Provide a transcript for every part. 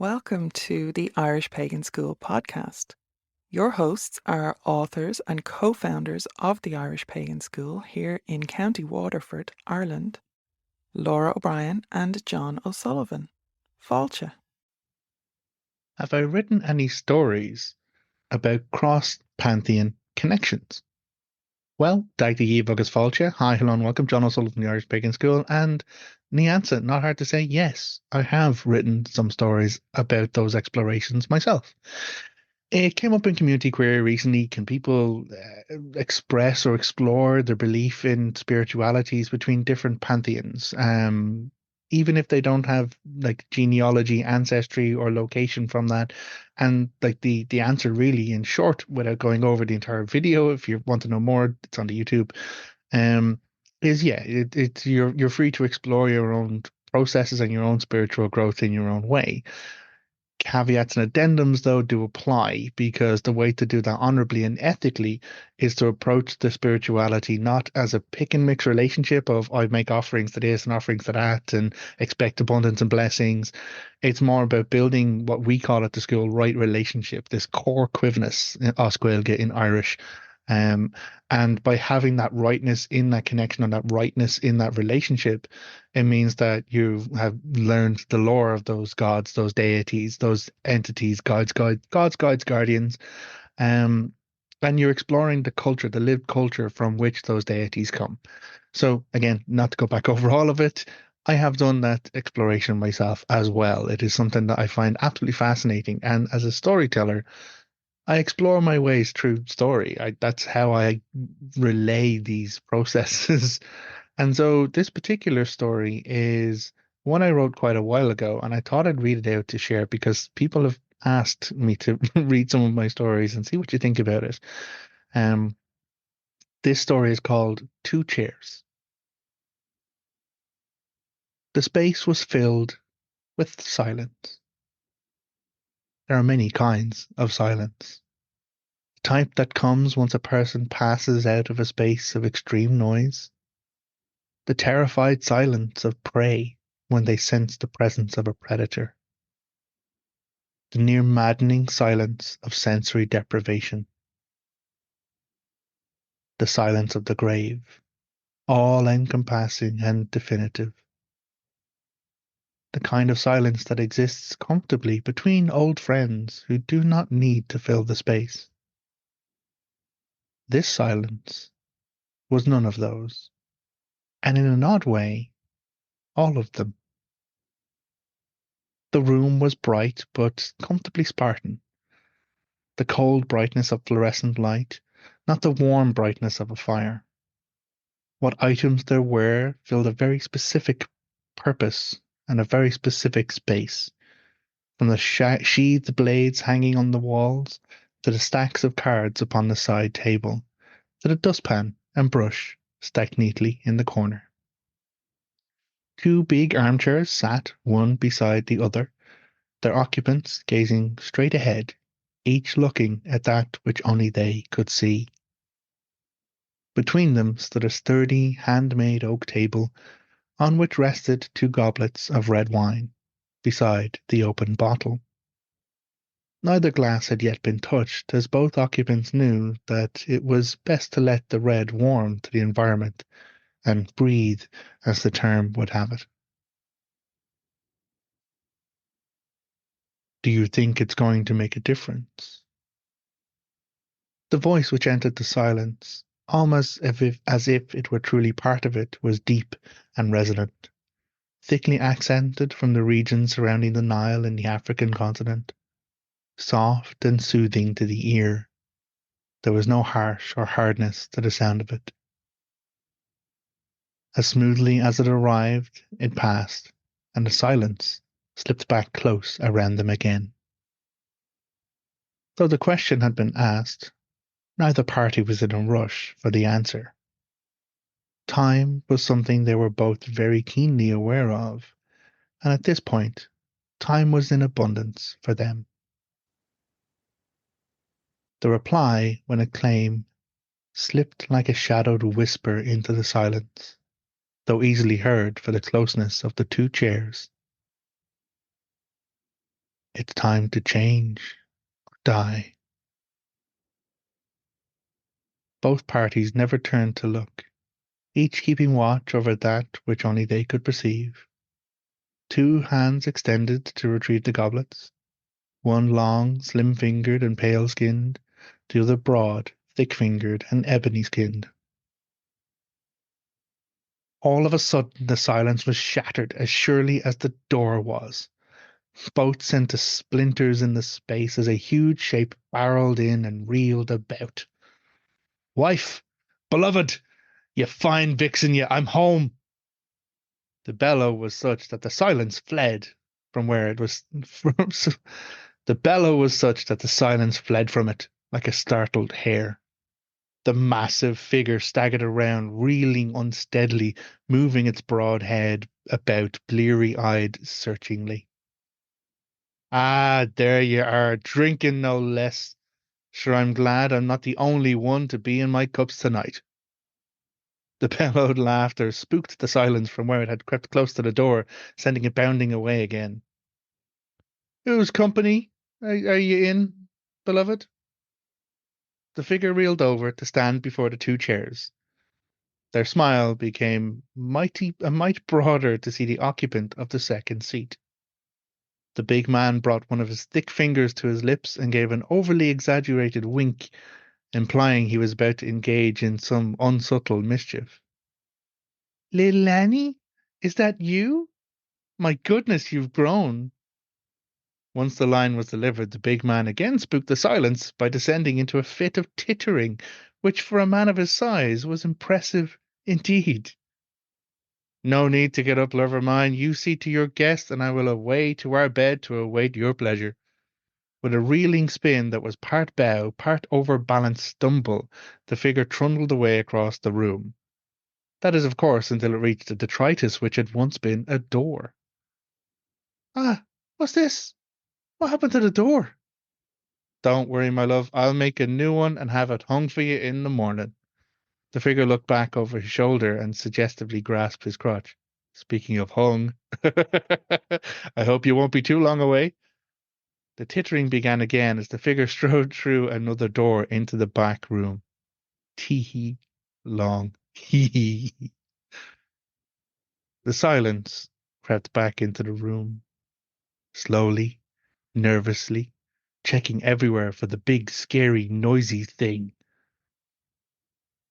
Welcome to the Irish Pagan School podcast. Your hosts are authors and co-founders of the Irish Pagan School here in County Waterford, Ireland, Laura O'Brien and John O'Sullivan. Fáilte. Have I written any stories about cross-pantheon connections? Well, Dagda Bard agus Fáilte. Hi, hello and welcome. John O'Sullivan from the Irish Pagan School. And the answer, not hard to say, yes, I have written some stories about those explorations myself. It came up in community query recently. Can people express or explore their belief in spiritualities between different pantheons? Even if they don't have like genealogy, ancestry, or location from that. And like the answer really in short, without going over the entire video, if you want to know more, it's on the YouTube. Is it's you're free to explore your own processes and your own spiritual growth in your own way. Caveats and addendums, though, do apply, because the way to do that honorably and ethically is to approach the spirituality not as a pick and mix relationship of I make offerings to this and offerings to that and expect abundance and blessings. It's more about building what we call at the school right relationship, this core cuimhneas, oscuilge in Irish. And by having that rightness in that connection and that rightness in that relationship, it means that you have learned the lore of those gods, those deities, those entities, guides, guardians. And you're exploring the culture, the lived culture from which those deities come. So again, not to go back over all of it, I have done that exploration myself as well. It is something that I find absolutely fascinating. And as a storyteller, I explore my ways through story. That's how I relay these processes. And so this particular story is one I wrote quite a while ago, and I thought I'd read it out to share because people have asked me to read some of my stories and see what you think about it. This story is called Two Chairs. The space was filled with silence. There are many kinds of silence. The type that comes once a person passes out of a space of extreme noise. The terrified silence of prey when they sense the presence of a predator. The near maddening silence of sensory deprivation. The silence of the grave, all-encompassing and definitive. The kind of silence that exists comfortably between old friends who do not need to fill the space. This silence was none of those, and in an odd way, all of them. The room was bright but comfortably Spartan. The cold brightness of fluorescent light, not the warm brightness of a fire. What items there were filled a very specific purpose and a very specific space, from the sheathed blades hanging on the walls to the stacks of cards upon the side table, to the dustpan and brush stacked neatly in the corner. Two big armchairs sat one beside the other, their occupants gazing straight ahead, each looking at that which only they could see. Between them stood a sturdy, handmade oak table, on which rested two goblets of red wine, beside the open bottle. Neither glass had yet been touched, as both occupants knew that it was best to let the red warm to the environment and breathe, as the term would have it. Do you think it's going to make a difference? The voice which entered the silence, almost as if it were truly part of it, was deep and resonant, thickly accented from the region surrounding the Nile in the African continent, soft and soothing to the ear. There was no harsh or hardness to the sound of it. As smoothly as it arrived, it passed, and the silence slipped back close around them again. Though the question had been asked, neither party was in a rush for the answer. Time was something they were both very keenly aware of, and at this point, time was in abundance for them. The reply, when it came, slipped like a shadowed whisper into the silence, though easily heard for the closeness of the two chairs. It's time to change, die. Both parties never turned to look, each keeping watch over that which only they could perceive. Two hands extended to retrieve the goblets, one long, slim-fingered and pale-skinned, the other broad, thick-fingered and ebony-skinned. All of a sudden the silence was shattered as surely as the door was. Both sent to splinters in the space as a huge shape barreled in and reeled about. "Wife! Beloved! You fine vixen, you! I'm home!" The bellow was such that the silence fled from where it was. The bellow was such that the silence fled from it like a startled hare. The massive figure staggered around, reeling unsteadily, moving its broad head about, bleary-eyed searchingly. "Ah, there you are, drinking no less. Sure, I'm glad I'm not the only one to be in my cups tonight." The bellowed laughter spooked the silence from where it had crept close to the door, sending it bounding away again. "Whose company are you in, beloved?" The figure reeled over to stand before the two chairs. Their smile became a mite broader to see the occupant of the second seat. The big man brought one of his thick fingers to his lips and gave an overly exaggerated wink, implying he was about to engage in some unsubtle mischief. "Little Annie, is that you? My goodness, you've grown." Once the line was delivered, the big man again spooked the silence by descending into a fit of tittering, which for a man of his size was impressive indeed. "No need to get up, lover mine. You see to your guest, and I will away to our bed to await your pleasure." With a reeling spin that was part bow, part overbalanced stumble, the figure trundled away across the room. That is, of course, until it reached the detritus which had once been a door. "Ah, what's this? What happened to the door?" "Don't worry, my love. I'll make a new one and have it hung for you in the morning." The figure looked back over his shoulder and suggestively grasped his crotch. "Speaking of hung, I hope you won't be too long away." The tittering began again as the figure strode through another door into the back room. Tee-hee, long, hee-hee. The silence crept back into the room, slowly, nervously, checking everywhere for the big, scary, noisy thing.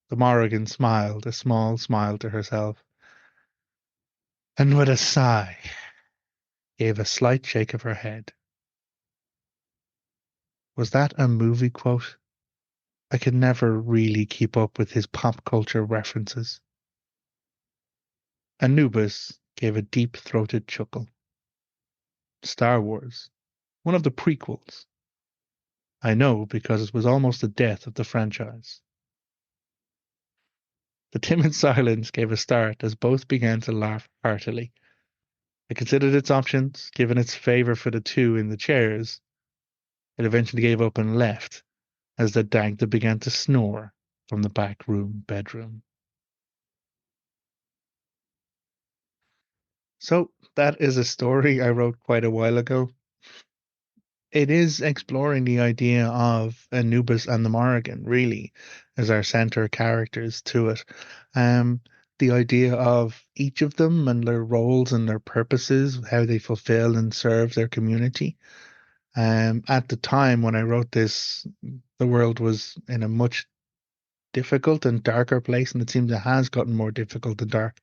The Morrigan smiled, a small smile to herself, and with a sigh, gave a slight shake of her head. Was that a movie quote? I could never really keep up with his pop culture references. Anubis gave a deep-throated chuckle. Star Wars, one of the prequels. I know because it was almost the death of the franchise. The timid silence gave a start as both began to laugh heartily. I considered its options, given its favor for the two in the chairs. It eventually gave up and left as the Dagda began to snore from the back room bedroom. So that is a story I wrote quite a while ago. It is exploring the idea of Anubis and the Morrigan, really, as our center characters to it. Um, the idea of each of them and their roles and their purposes, how they fulfill and serve their community. At the time when I wrote this, the world was in a much difficult and darker place, and it seems it has gotten more difficult and dark.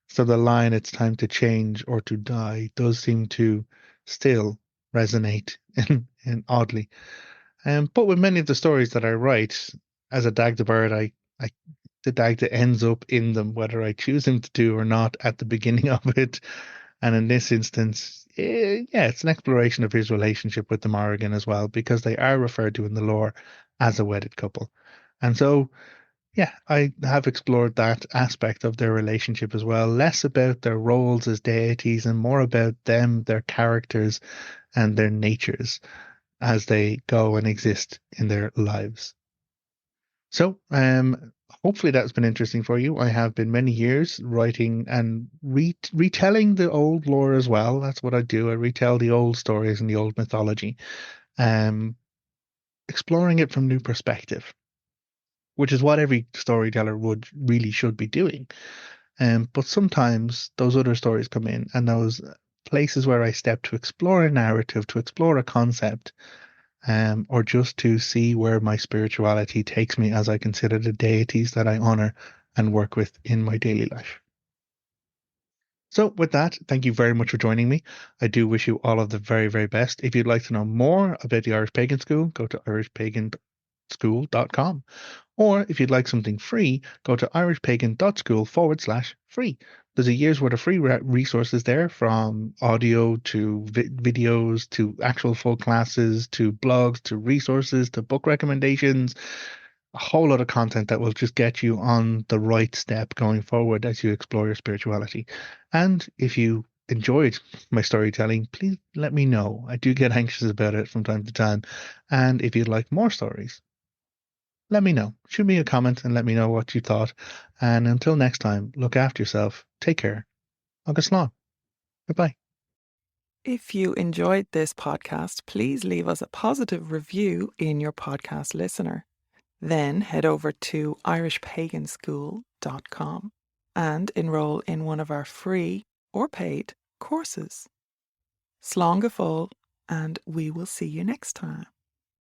So the line "it's time to change or to die" does seem to still resonate in oddly. But with many of the stories that I write, as a Dagda Bard, the Dagda ends up in them, whether I choose him to do or not at the beginning of it. And in this instance, yeah, it's an exploration of his relationship with the Morrigan as well, because they are referred to in the lore as a wedded couple. And so yeah, I have explored that aspect of their relationship as well, less about their roles as deities and more about them, their characters, and their natures as they go and exist in their lives. So, hopefully that's been interesting for you. I have been many years writing and retelling the old lore as well. That's what I do. I retell the old stories and the old mythology, um, exploring it from new perspective, which is what every storyteller would really should be doing. But sometimes those other stories come in, and those places where I step to explore a narrative, to explore a concept, or just to see where my spirituality takes me as I consider the deities that I honor and work with in my daily life. So, with that, thank you very much for joining me. I do wish you all of the very, very best. If you'd like to know more about the Irish Pagan School, go to irishpaganschool.com. Or if you'd like something free, go to irishpagan.school/free. There's a year's worth of free resources there, from audio to videos to actual full classes to blogs to resources to book recommendations, a whole lot of content that will just get you on the right step going forward as you explore your spirituality. And if you enjoyed my storytelling, please let me know. I do get anxious about it from time to time. And if you'd like more stories, let me know. Shoot me a comment and let me know what you thought. And until next time, look after yourself. Take care. Agus lá. Goodbye. If you enjoyed this podcast, please leave us a positive review in your podcast listener. Then head over to irishpaganschool.com and enroll in one of our free or paid courses. Slán go fóill, and we will see you next time.